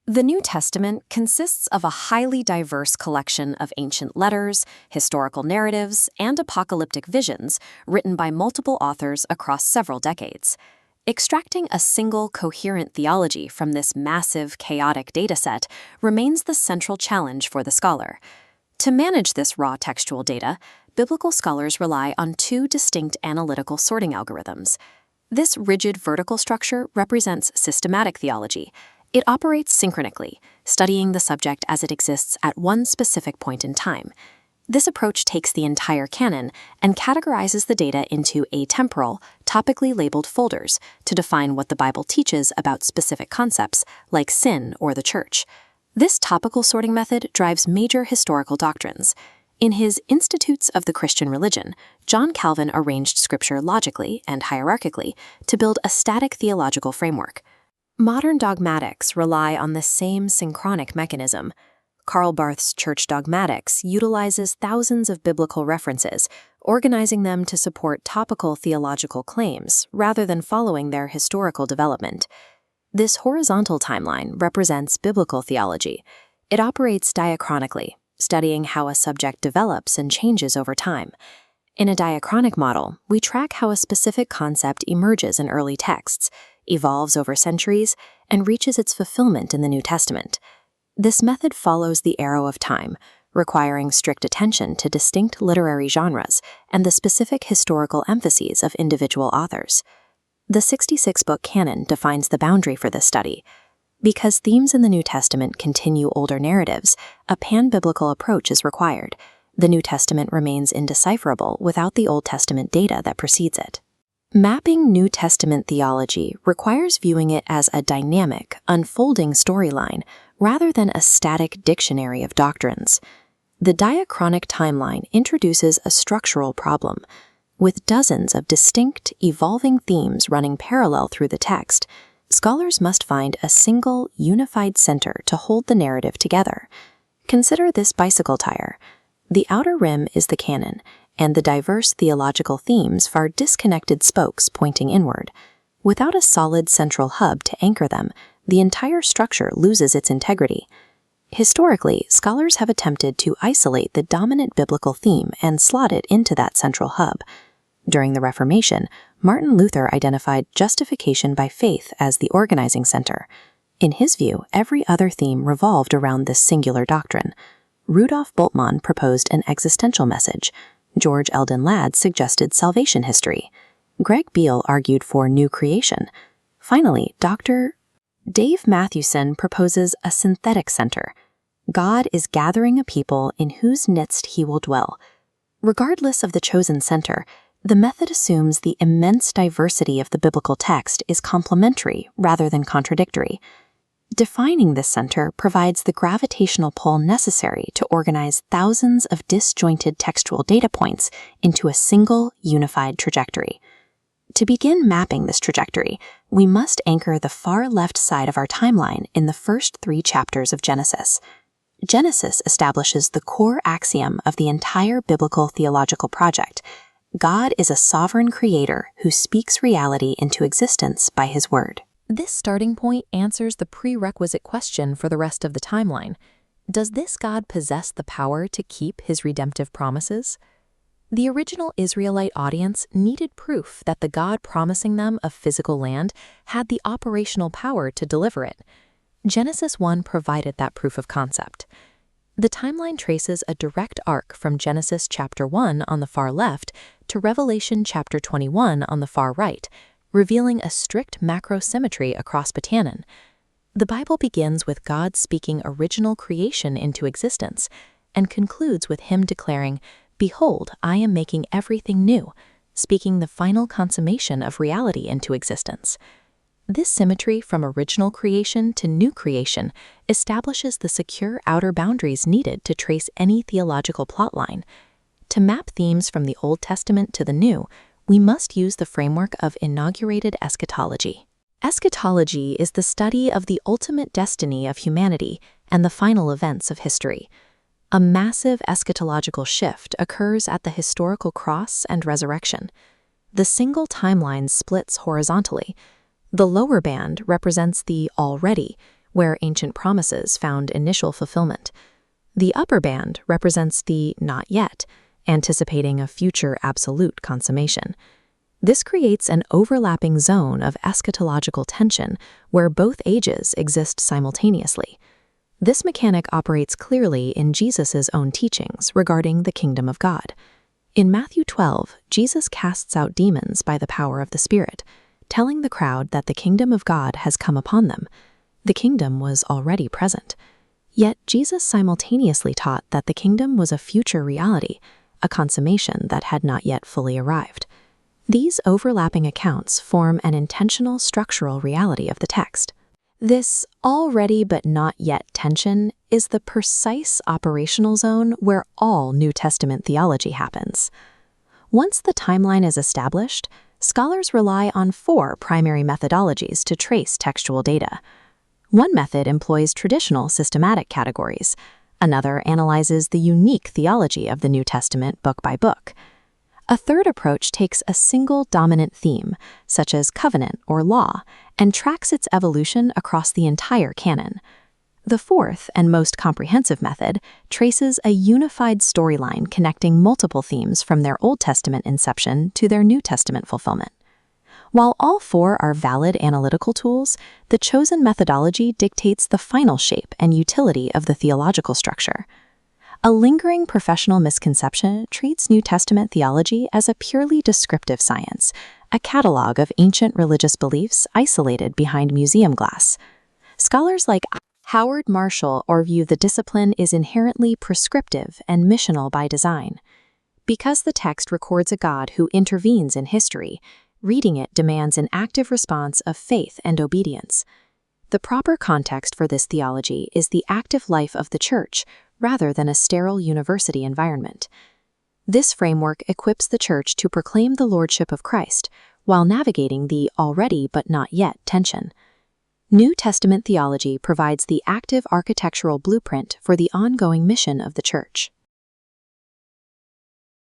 The New Testament consists of a highly diverse collection of ancient letters, historical narratives, and apocalyptic visions written by multiple authors across several decades. Extracting a single coherent theology from this massive, chaotic dataset remains the central challenge for the scholar. To manage this raw textual data, biblical scholars rely on two distinct analytical sorting algorithms. This rigid vertical structure represents systematic theology. It operates synchronically, studying the subject as it exists at one specific point in time. This approach takes the entire canon and categorizes the data into atemporal, topically labeled folders to define what the Bible teaches about specific concepts, like sin or the church. This topical sorting method drives major historical doctrines. In his Institutes of the Christian Religion, John Calvin arranged Scripture logically and hierarchically to build a static theological framework. Modern dogmatics rely on the same synchronic mechanism. Karl Barth's Church Dogmatics utilizes thousands of biblical references, organizing them to support topical theological claims rather than following their historical development. This horizontal timeline represents biblical theology. It operates diachronically, studying how a subject develops and changes over time. In a diachronic model, we track how a specific concept emerges in early texts, evolves over centuries, and reaches its fulfillment in the New Testament. This method follows the arrow of time, requiring strict attention to distinct literary genres and the specific historical emphases of individual authors. The 66-book canon defines the boundary for this study. Because themes in the New Testament continue older narratives, a pan-biblical approach is required. The New Testament remains indecipherable without the Old Testament data that precedes it. Mapping New Testament theology requires viewing it as a dynamic, unfolding storyline rather than a static dictionary of doctrines. The diachronic timeline introduces a structural problem. With dozens of distinct, evolving themes running parallel through the text, scholars must find a single, unified center to hold the narrative together. Consider this bicycle tire. The outer rim is the canon, and the diverse theological themes are disconnected spokes pointing inward. Without a solid central hub to anchor them, the entire structure loses its integrity. Historically, scholars have attempted to isolate the dominant biblical theme and slot it into that central hub. During the Reformation, Martin Luther identified justification by faith as the organizing center. In his view, every other theme revolved around this singular doctrine. Rudolf Bultmann proposed an existential message. George Eldon Ladd suggested salvation history. Greg Beale argued for new creation. Finally, Dr. Dave Mathewson proposes a synthetic center. God is gathering a people in whose midst he will dwell. Regardless of the chosen center, the method assumes the immense diversity of the biblical text is complementary rather than contradictory. Defining this center provides the gravitational pull necessary to organize thousands of disjointed textual data points into a single, unified trajectory. To begin mapping this trajectory, we must anchor the far left side of our timeline in the first 3 chapters of Genesis. Genesis establishes the core axiom of the entire biblical theological project. God is a sovereign creator who speaks reality into existence by his word. This starting point answers the prerequisite question for the rest of the timeline. Does this God possess the power to keep his redemptive promises? The original Israelite audience needed proof that the God promising them a physical land had the operational power to deliver it. Genesis 1 provided that proof of concept. The timeline traces a direct arc from Genesis chapter 1 on the far left to Revelation chapter 21 on the far right, revealing a strict macrosymmetry across Batanon. The Bible begins with God speaking original creation into existence and concludes with him declaring, "Behold, I am making everything new," speaking the final consummation of reality into existence. This symmetry from original creation to new creation establishes the secure outer boundaries needed to trace any theological plotline. To map themes from the Old Testament to the New, we must use the framework of inaugurated eschatology. Eschatology is the study of the ultimate destiny of humanity and the final events of history. A massive eschatological shift occurs at the historical cross and resurrection. The single timeline splits horizontally. The lower band represents the already, where ancient promises found initial fulfillment. The upper band represents the not yet, anticipating a future absolute consummation. This creates an overlapping zone of eschatological tension where both ages exist simultaneously. This mechanic operates clearly in Jesus' own teachings regarding the kingdom of God. In Matthew 12, Jesus casts out demons by the power of the Spirit, telling the crowd that the kingdom of God has come upon them. The kingdom was already present. Yet Jesus simultaneously taught that the kingdom was a future reality, a consummation that had not yet fully arrived. These overlapping accounts form an intentional structural reality of the text. This already but not yet tension is the precise operational zone where all New Testament theology happens. Once the timeline is established, scholars rely on 4 primary methodologies to trace textual data. One method employs traditional systematic categories. Another analyzes the unique theology of the New Testament book by book. A third approach takes a single dominant theme, such as covenant or law, and tracks its evolution across the entire canon. The fourth and most comprehensive method traces a unified storyline connecting multiple themes from their Old Testament inception to their New Testament fulfillment. While all 4 are valid analytical tools, the chosen methodology dictates the final shape and utility of the theological structure. A lingering professional misconception treats New Testament theology as a purely descriptive science, a catalog of ancient religious beliefs isolated behind museum glass. Scholars like Howard Marshall view the discipline is inherently prescriptive and missional by design. Because the text records a God who intervenes in history, reading it demands an active response of faith and obedience. The proper context for this theology is the active life of the church, rather than a sterile university environment. This framework equips the church to proclaim the lordship of Christ, while navigating the already but not yet tension. New Testament theology provides the active architectural blueprint for the ongoing mission of the church.